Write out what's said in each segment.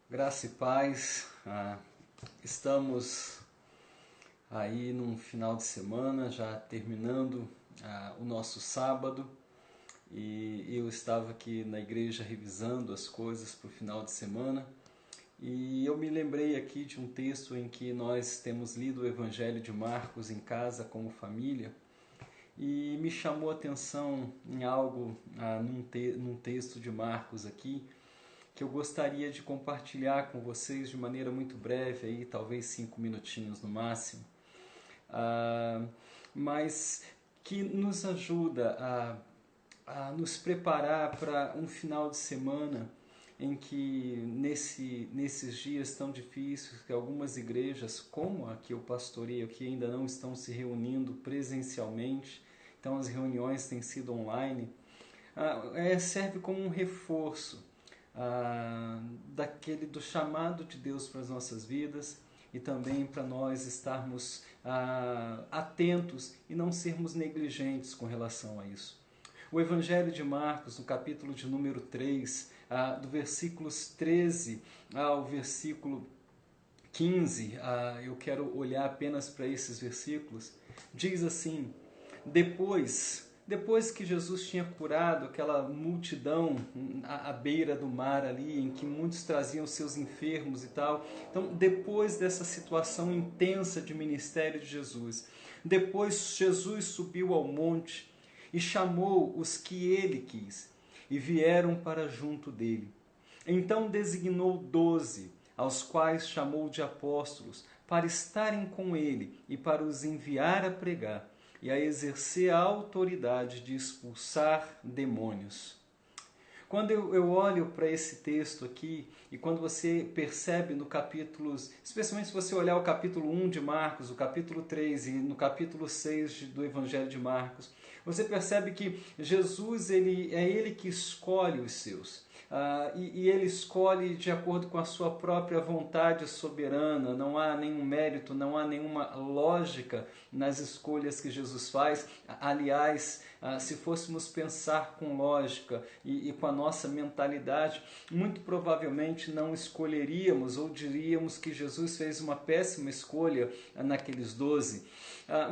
Graça e paz. Estamos aí num final de semana, já terminando o nosso sábado, e eu estava aqui na igreja revisando as coisas para o final de semana, e eu me lembrei aqui de um texto em que nós temos lido o Evangelho de Marcos em casa como família, e me chamou a atenção em algo num texto de Marcos aqui, que eu gostaria de compartilhar com vocês de maneira muito breve, aí, talvez 5 minutinhos no máximo, mas que nos ajuda a nos preparar para um final de semana em que nesses dias tão difíceis que algumas igrejas, como a que eu pastoreio aqui, ainda não estão se reunindo presencialmente, então as reuniões têm sido online, serve como um reforço do chamado de Deus para as nossas vidas e também para nós estarmos atentos e não sermos negligentes com relação a isso. O Evangelho de Marcos, no capítulo de número 3, do versículos 13 ao versículo 15, eu quero olhar apenas para esses versículos, diz assim: Depois que Jesus tinha curado aquela multidão à beira do mar ali, em que muitos traziam seus enfermos e tal, então depois dessa situação intensa de ministério de Jesus, depois Jesus subiu ao monte e chamou os que ele quis, e vieram para junto dele. Então designou 12, aos quais chamou de apóstolos, para estarem com ele e para os enviar a pregar e a exercer a autoridade de expulsar demônios. Quando eu olho para esse texto aqui, e quando você percebe no capítulo, especialmente se você olhar o capítulo 1 de Marcos, o capítulo 3 e no capítulo 6 do Evangelho de Marcos, você percebe que Jesus é ele que escolhe os seus. E ele escolhe de acordo com a sua própria vontade soberana, não há nenhum mérito, não há nenhuma lógica nas escolhas que Jesus faz. Aliás, se fôssemos pensar com lógica e com a nossa mentalidade, muito provavelmente não escolheríamos ou diríamos que Jesus fez uma péssima escolha naqueles 12.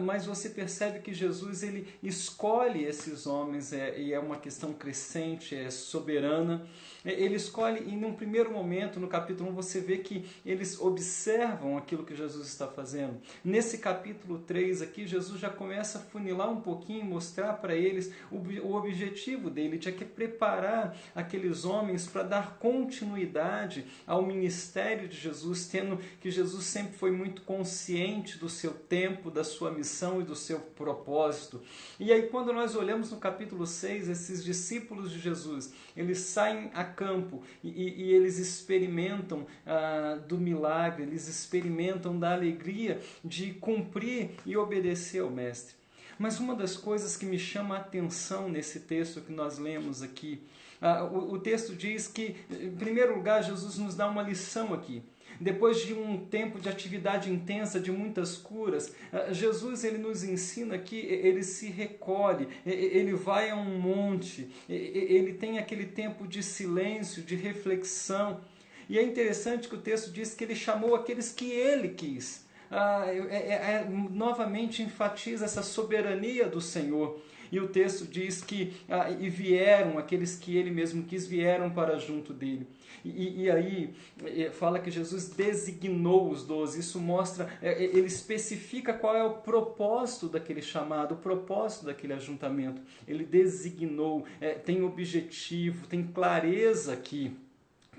Mas você percebe que Jesus ele escolhe esses homens, e é uma questão crescente, é soberana. Ele escolhe, e num primeiro momento, no capítulo 1, você vê que eles observam aquilo que Jesus está fazendo. Nesse capítulo 3 aqui, Jesus já começa a funilar um pouquinho, mostrar para eles o objetivo dele, de preparar aqueles homens para dar continuidade ao ministério de Jesus, tendo que Jesus sempre foi muito consciente do seu tempo, da sua missão e do seu propósito. E aí quando nós olhamos no capítulo 6, esses discípulos de Jesus, eles saem a campo e eles experimentam do milagre, eles experimentam da alegria de cumprir e obedecer ao Mestre. Mas uma das coisas que me chama a atenção nesse texto que nós lemos aqui, o texto diz que, em primeiro lugar, Jesus nos dá uma lição aqui. Depois de um tempo de atividade intensa, de muitas curas, Jesus ele nos ensina que ele se recolhe, ele vai a um monte, ele tem aquele tempo de silêncio, de reflexão. E é interessante que o texto diz que ele chamou aqueles que ele quis. Novamente enfatiza essa soberania do Senhor. E o texto diz que e vieram, aqueles que ele mesmo quis, vieram para junto dele. E aí fala que Jesus designou os 12. Isso mostra, ele especifica qual é o propósito daquele chamado, o propósito daquele ajuntamento. Ele designou, tem objetivo, tem clareza aqui,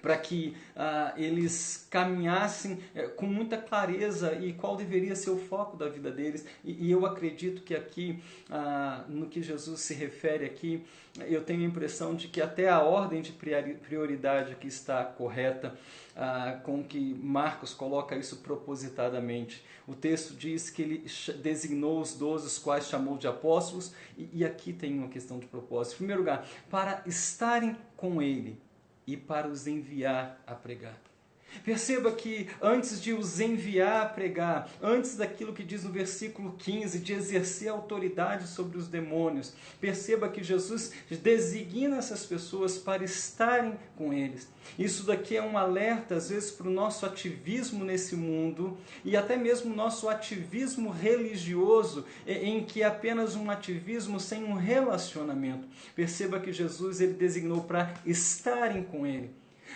para que eles caminhassem com muita clareza e qual deveria ser o foco da vida deles. E eu acredito que aqui, no que Jesus se refere aqui, eu tenho a impressão de que até a ordem de prioridade aqui está correta, com que Marcos coloca isso propositadamente. O texto diz que ele designou os 12, os quais chamou de apóstolos, e aqui tem uma questão de propósito. Em primeiro lugar, para estarem com ele e para os enviar a pregar. Perceba que antes de os enviar a pregar, antes daquilo que diz no versículo 15, de exercer autoridade sobre os demônios, perceba que Jesus designa essas pessoas para estarem com eles. Isso daqui é um alerta, às vezes, para o nosso ativismo nesse mundo e até mesmo o nosso ativismo religioso, em que é apenas um ativismo sem um relacionamento. Perceba que Jesus ele designou para estarem com ele,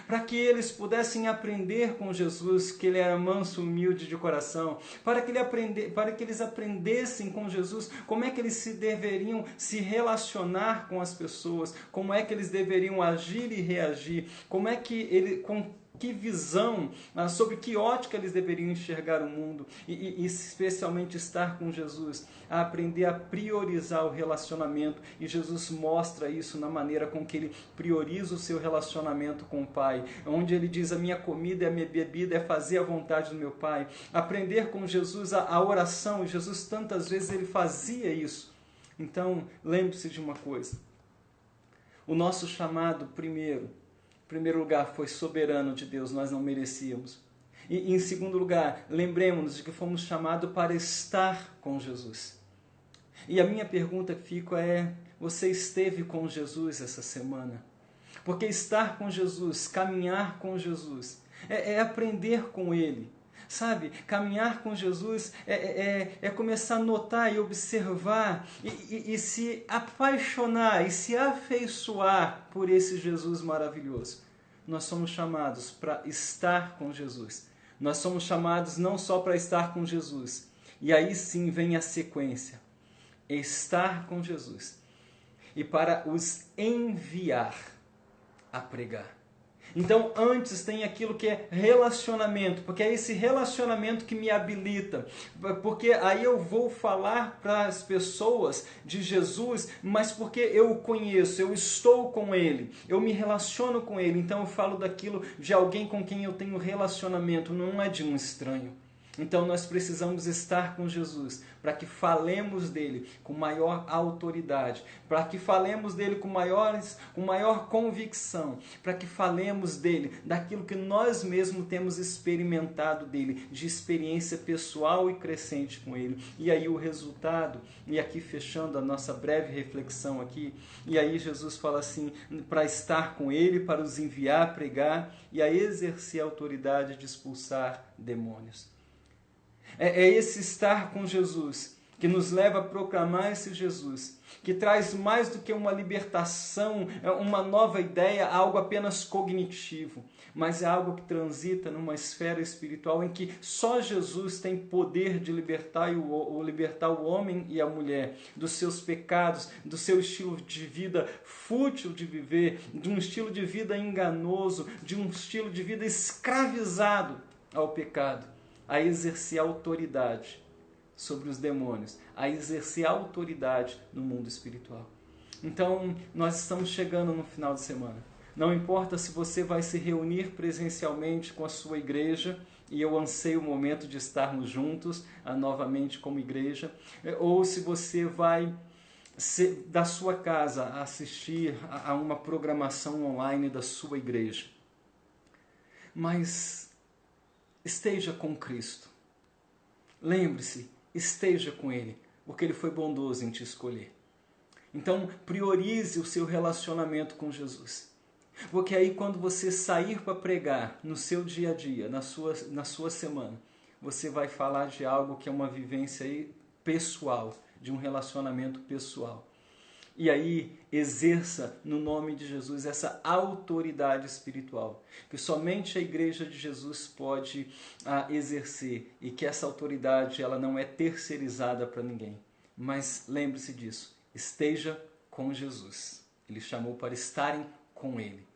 para que eles pudessem aprender com Jesus, que ele era manso, humilde de coração, para que eles aprendessem com Jesus como é que eles deveriam se relacionar com as pessoas, como é que eles deveriam agir e reagir, com que visão, sobre que ótica eles deveriam enxergar o mundo e especialmente estar com Jesus, a aprender a priorizar o relacionamento. E Jesus mostra isso na maneira com que ele prioriza o seu relacionamento com o Pai, onde ele diz: a minha comida e a minha bebida é fazer a vontade do meu Pai. Aprender com Jesus a oração, Jesus tantas vezes ele fazia isso. Então, lembre-se de uma coisa, o nosso chamado em primeiro lugar, foi soberano de Deus, nós não merecíamos. E em segundo lugar, lembremos-nos de que fomos chamados para estar com Jesus. E a minha pergunta que fica é: você esteve com Jesus essa semana? Porque estar com Jesus, caminhar com Jesus, é aprender com Ele. Sabe, caminhar com Jesus é começar a notar e observar e se apaixonar e se afeiçoar por esse Jesus maravilhoso. Nós somos chamados para estar com Jesus. Nós somos chamados não só para estar com Jesus. E aí sim vem a sequência. Estar com Jesus. E para os enviar a pregar. Então, antes tem aquilo que é relacionamento, porque é esse relacionamento que me habilita, porque aí eu vou falar para as pessoas de Jesus, mas porque eu o conheço, eu estou com Ele, eu me relaciono com Ele, então eu falo daquilo de alguém com quem eu tenho relacionamento, não é de um estranho. Então nós precisamos estar com Jesus para que falemos dele com maior autoridade, para que falemos dele com maior convicção, para que falemos dele daquilo que nós mesmos temos experimentado dele, de experiência pessoal e crescente com ele. E aí o resultado, e aqui fechando a nossa breve reflexão aqui, e aí Jesus fala assim, para estar com ele, para os enviar a pregar e a exercer a autoridade de expulsar demônios. É esse estar com Jesus que nos leva a proclamar esse Jesus, que traz mais do que uma libertação, uma nova ideia, algo apenas cognitivo, mas é algo que transita numa esfera espiritual em que só Jesus tem poder de libertar o homem e a mulher dos seus pecados, do seu estilo de vida fútil de viver, de um estilo de vida enganoso, de um estilo de vida escravizado ao pecado, a exercer autoridade sobre os demônios, a exercer autoridade no mundo espiritual. Então, nós estamos chegando no final de semana. Não importa se você vai se reunir presencialmente com a sua igreja, e eu anseio o momento de estarmos juntos novamente como igreja, ou se você vai da sua casa assistir a uma programação online da sua igreja. Mas esteja com Cristo. Lembre-se, esteja com Ele, porque Ele foi bondoso em te escolher. Então, priorize o seu relacionamento com Jesus. Porque aí, quando você sair para pregar no seu dia a dia, na sua semana, você vai falar de algo que é uma vivência aí pessoal, de um relacionamento pessoal. E aí, exerça no nome de Jesus essa autoridade espiritual, que somente a igreja de Jesus pode exercer, e que essa autoridade ela não é terceirizada para ninguém. Mas lembre-se disso, esteja com Jesus. Ele chamou para estarem com Ele,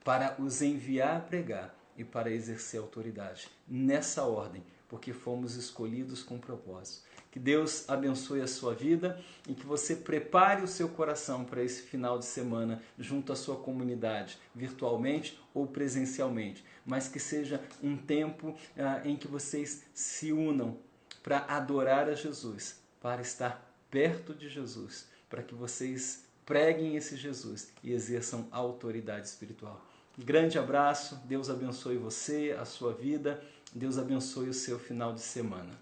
para os enviar a pregar e para exercer autoridade. Nessa ordem, porque fomos escolhidos com propósito. Que Deus abençoe a sua vida e que você prepare o seu coração para esse final de semana junto à sua comunidade, virtualmente ou presencialmente. Mas que seja um tempo em que vocês se unam para adorar a Jesus, para estar perto de Jesus, para que vocês preguem esse Jesus e exerçam a autoridade espiritual. Grande abraço, Deus abençoe você, a sua vida, Deus abençoe o seu final de semana.